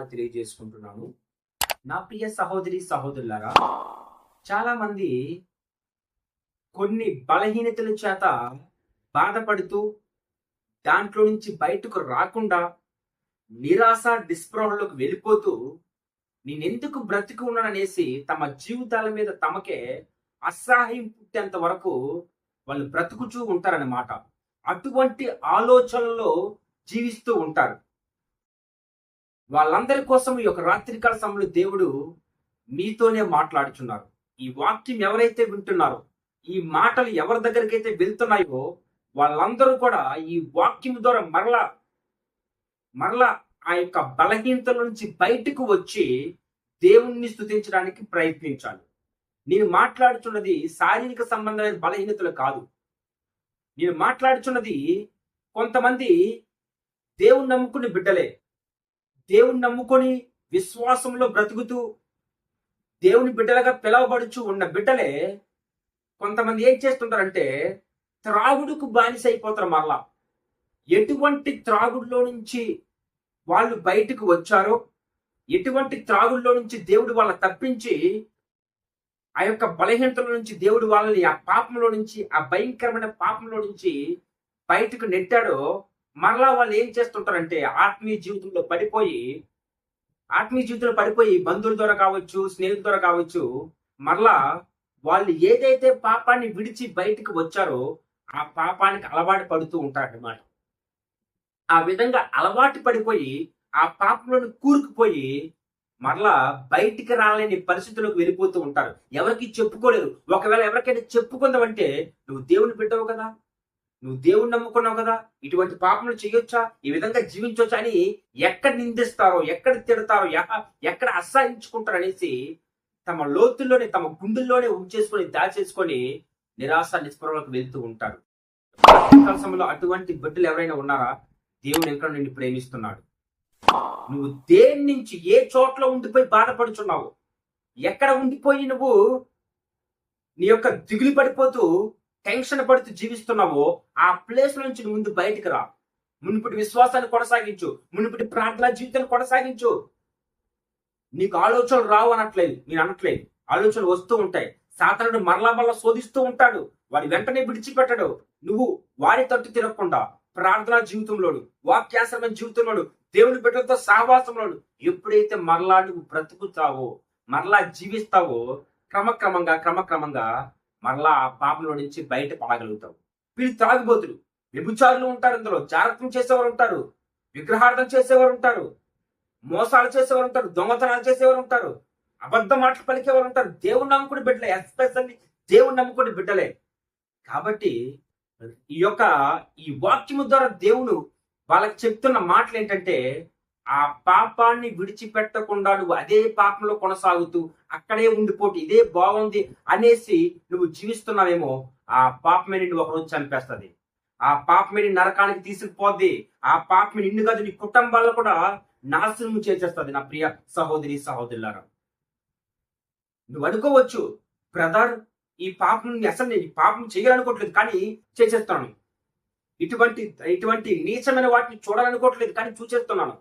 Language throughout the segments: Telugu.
వందనాలు తెలియజేసుకుంటున్నాను. నా ప్రియ సహోదరి సహోదరులారా, చాలా మంది కొన్ని బలహీనతల చేత బాధపడుతూ దాంట్లో నుంచి బయటకు రాకుండా నిరాశ నిస్పృహలోకి వెళ్ళిపోతూ నేనెందుకు బ్రతికి ఉన్నాననేసి తమ జీవితాల మీద తమకే అసహాయం పుట్టేంత వరకు వాళ్ళు బ్రతుకుచూ ఉంటారన్నమాట. అటువంటి ఆలోచనలో జీవిస్తూ ఉంటారు. వాళ్ళందరి కోసం ఈ యొక్క రాత్రికాల సమయంలో దేవుడు మీతోనే మాట్లాడుచున్నారు. ఈ వాక్యం ఎవరైతే వింటున్నారో, ఈ మాటలు ఎవరి దగ్గరికి అయితే వెళ్తున్నాయో వాళ్ళందరూ కూడా ఈ వాక్యం ద్వారా మరలా ఆ యొక్క బలహీనతల నుంచి బయటకు వచ్చి దేవుణ్ణి స్తుతించడానికి ప్రయత్నించాలి. నేను మాట్లాడుచున్నది శారీరక సంబంధమైన బలహీనతలు కాదు. నేను మాట్లాడుచున్నది కొంతమంది దేవుణ్ణి నమ్ముకుని బిడ్డలే, దేవుణ్ణి నమ్ముకొని విశ్వాసంలో బ్రతుకుతూ దేవుని బిడ్డలుగా పిలవబడుచు ఉన్న బిడ్డలే కొంతమంది ఏం చేస్తుంటారంటే త్రాగుడుకు బానిస అయిపోతారు. మరలా ఎటువంటి త్రాగుడులో నుంచి వాళ్ళు బయటకు వచ్చారో, ఎటువంటి త్రాగుల్లో నుంచి దేవుడు వాళ్ళని తప్పించి ఆ యొక్క బలహీనతల నుంచి దేవుడు వాళ్ళని ఆ పాపంలో నుంచి, ఆ భయంకరమైన పాపంలో నుంచి బయటకు నెట్టాడో, మరలా వాళ్ళు ఏం చేస్తుంటారంటే ఆత్మీయ జీవితంలో పడిపోయి బంధువుల ద్వారా కావచ్చు, స్నేహితుల ద్వారా కావచ్చు, మరలా వాళ్ళు ఏదైతే పాపాన్ని విడిచి బయటకు వచ్చారో ఆ పాపానికి అలవాటు పడుతూ ఉంటారన్నమాట. ఆ విధంగా అలవాటు పడిపోయి ఆ పాపంలోని కూరుకుపోయి మరలా బయటికి రాలేని పరిస్థితుల్లోకి వెళ్ళిపోతూ ఉంటారు. ఎవరికి చెప్పుకోలేరు. ఒకవేళ ఎవరికైనా చెప్పుకుందామంటే నువ్వు దేవుని బిడ్డవు కదా, నువ్వు దేవుణ్ణి నమ్ముకున్నావు కదా, ఇటువంటి పాపములు చేయొచ్చా, ఈ విధంగా జీవించవచ్చా అని ఎక్కడ నిందిస్తారో, ఎక్కడ తిడతారో, ఎక్కడ అసహించుకుంటారు అనేసి తమ లోతుల్లోనే, తమ గుండెల్లోనే ఉంచేసుకొని దాచేసుకొని నిరాశ నిస్పృహలకు వెళ్తూ ఉంటారు. సమయంలో అటువంటి బిడ్డలు ఎవరైనా ఉన్నారా? దేవుడు ఎక్కడ నిన్ను ప్రేమిస్తున్నాడు. నువ్వు దేని నుంచి, ఏ చోట్ల ఉండిపోయి బాధపడుచున్నావు, ఎక్కడ ఉండిపోయి నువ్వు నీ యొక్క దిగులు పడిపోతూ టెన్షన్ పడుతూ జీవిస్తున్నావో ఆ ప్లేస్ నుంచి ముందు బయటికి రా. మునుపటి విశ్వాసాన్ని కొనసాగించు, మునుపటి ప్రార్థనా జీవితాన్ని కొనసాగించు. నీకు ఆలోచనలు రావు అనట్లేదు, నేను అనట్లేదు. ఆలోచనలు వస్తూ ఉంటాయి. సాతానుడు మరలా శోధిస్తూ ఉంటాడు. వాడి వెంటనే విడిచిపెట్టడు. నువ్వు వారి తట్టు తిరగకుండా ప్రార్థనా జీవితంలోను, వాక్యాశ్రమైన జీవితంలోను, దేవుని బిడ్డలతో సహవాసంలోను ఎప్పుడైతే మరలా నువ్వు బ్రతుకుతావో, మరలా జీవిస్తావో, క్రమక్రమంగా మరలా ఆ పాపంలో నుంచి బయట పడగలుగుతావు. వీళ్ళు త్రాగిబోతులు, వ్యభిచారులు ఉంటారు, ఇందులో జాగ్రత్తం చేసేవారు ఉంటారు, విగ్రహార్థం చేసేవారు ఉంటారు, మోసాలు చేసేవారు ఉంటారు, దొంగతనాలు చేసేవారు ఉంటారు, అబద్ధ మాటలు పలికేవారు ఉంటారు. దేవుని నమ్ముకుని బిడ్డలే, ఎస్పెషల్లీ దేవుని నమ్ముకుని బిడ్డలే. కాబట్టి ఈ వాక్యము ద్వారా దేవుడు వాళ్ళకి చెప్తున్న మాటలు ఏంటంటే, ఆ పాపాన్ని విడిచిపెట్టకుండా నువ్వు అదే పాపంలో కొనసాగుతూ అక్కడే ఉండిపోటీ ఇదే బాగుంది అనేసి నువ్వు జీవిస్తున్నావేమో, ఆ పాపమే నిన్ను ఒకరోజు చంపేస్తుంది. ఆ పాపమే నిన్ను నరకానికి తీసుకుపోద్ది. ఆ పాపమే నిన్ను కాదు, నీ కుటుంబాలను కూడా నాశనం చేసేస్తుంది. నా ప్రియ సహోదరి సహోదరులారా, నువ్వు అనుకోవచ్చు, బ్రదర్ ఈ పాపం అసలు నేను ఈ పాపం చేయాలనుకోవట్లేదు కానీ చేసేస్తున్నాను, ఇటువంటి నీచమైన వాటిని చూడాలనుకోవట్లేదు కానీ చూసేస్తున్నాను,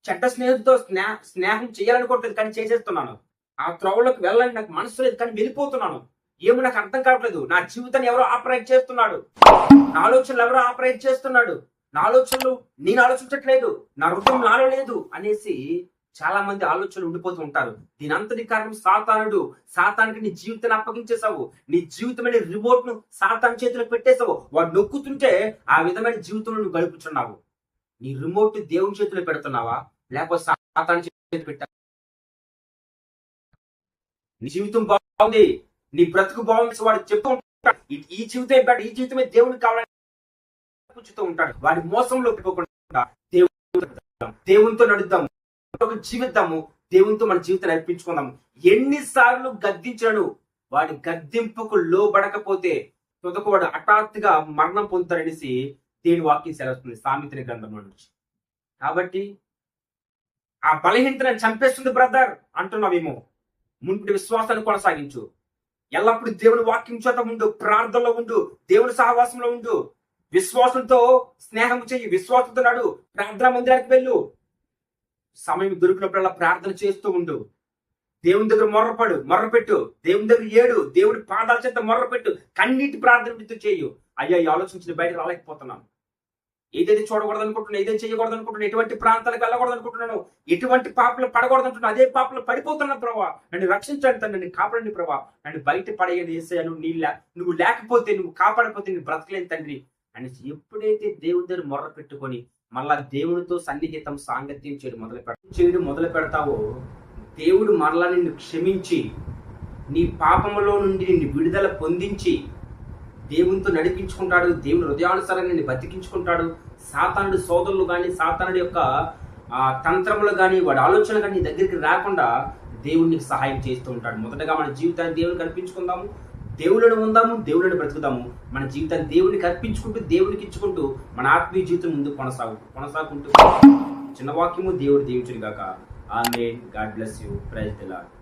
చెడ్డ స్నేహితులతో స్నేహం చేయాలనుకోవట్లేదు కానీ చేసేస్తున్నాను, ఆ త్రోవలోకి వెళ్ళాలని నాకు మనసు లేదు కానీ వెళ్ళిపోతున్నాను. ఏమో నాకు అర్థం కావట్లేదు, నా జీవితాన్ని ఎవరో ఆపరేట్ చేస్తున్నాడు, నా ఆలోచనలు ఎవరో ఆపరేట్ చేస్తున్నాడు, నా ఆలోచనలు నేను ఆలోచించట్లేదు, నా హృదయం నాలో లేదు అనేసి చాలా మంది ఆలోచనలు ఉండిపోతూ ఉంటారు. దీని అంతటి కారణం సాతానుడు. సాతానికి నీ జీవితాన్ని అప్పగించేసావు. నీ జీవితమైన రిమోట్ ను సాతాను చేతిలో పెట్టేసావు. వాడు నొక్కుతుంటే ఆ విధమైన జీవితంలో నువ్వు గడుపుచున్నావు. నీ రిమోట్ దేవుని చేతిలో పెడుతున్నావా, లేకపోతే సాతాను చేతిలో పెట్టావా? నీ జీవితం బాగుంది, నీ బ్రతుకు బాగుంది వాడు చెప్తూ ఉంటాడు, ఈ జీవితమే బెటర్, ఈ జీవితమే దేవునికి కావాలని కూర్చుతూ ఉంటాడు. వాడి మోసంలో పెట్టుకోకుండా దేవునితో నడుద్దాము, జీవితాము, దేవునితో మన జీవితాన్ని అర్పించుకుందాము. ఎన్నిసార్లు గద్దించను వాడి గద్దింపుకు లోబడకపోతే తుదకు వాడు హఠాత్తుగా మరణం పొందుతారనేసి దేవుని వాక్యం సెలవుస్తుంది సామెతల గ్రంథంలో నుంచి. కాబట్టి ఆ బలహీనతను చంపేస్తుంది బ్రదర్ అంటున్నావేమో, మునుపటి విశ్వాసాన్ని కొనసాగించు. ఎల్లప్పుడూ దేవుని వాక్యం చేత ఉండు, ప్రార్థనలో ఉండు, దేవుని సహవాసంలో ఉండు, విశ్వాసంతో స్నేహం చెయ్యి, విశ్వాసంతో నడు, ప్రార్థనా మందిరానికి వెళ్ళు. సమయం దొరికినప్పుడల్లా ప్రార్థన చేస్తూ ఉండు. దేవుని దగ్గర మొర్రపెట్టు, దేవుని దగ్గర ఏడు, దేవుడి పాదాల చేత మొర్రపెట్టు, కన్నీటి ప్రార్థన విడుతూ చేయు. అయ్యా, ఈ ఆలోచించిన బయట రాలేకపోతున్నాను, ఏదైతే చూడకూడదు అనుకుంటున్నాను, ఏదైతే చేయకూడదు అనుకుంటున్నాను, ఎటువంటి ప్రాంతాలకు వెళ్ళకూడదు అనుకుంటున్నాను, ఎటువంటి పాపలు పడకూడదు అనుకుంటున్నాను, అదే పాపలు పడిపోతున్నాను ప్రభా, నన్ను రక్షించండి, నన్ను కాపాడండి ప్రభా, నన్ను బయట పడేయని వేసాను, నువ్వు లేకపోతే, నువ్వు కాపాడకపోతే నేను బ్రతకలేని తండ్రి అని ఎప్పుడైతే దేవుని దగ్గర మొర్ర పెట్టుకొని మళ్ళా దేవునితో సన్నిహితం సాంగత్యం చేయడం మొదలు పెడతావో, దేవుడు మరలా నిన్ను క్షమించి నీ పాపములో నుండి నిన్ను విడుదల పొందించి దేవునితో నడిపించుకుంటాడు. దేవుని హృదయానుసారంగా నిన్ను బతికించుకుంటాడు. సాతానుడు సోదరులు కానీ, సాతానుడి యొక్క తంత్రములు కానీ, వాడి ఆలోచన కానీ నీ దగ్గరికి రాకుండా దేవునికి సహాయం చేస్తూ ఉంటాడు. మొదటగా మన జీవితాన్ని దేవునికి అర్పించుకుందాము, దేవుళ్ళను ఉందాము, దేవుళ్ళని బ్రతుకుదాము. మన జీవితాన్ని దేవునికి అర్పించుకుంటూ, దేవునికి ఇచ్చుకుంటూ మన ఆత్మీయ జీవితం ముందు కొనసాగుకుంటూ చిన్న వాక్యము దేవుడు దీవించును గాక. Amen. God bless you. Praise the lord.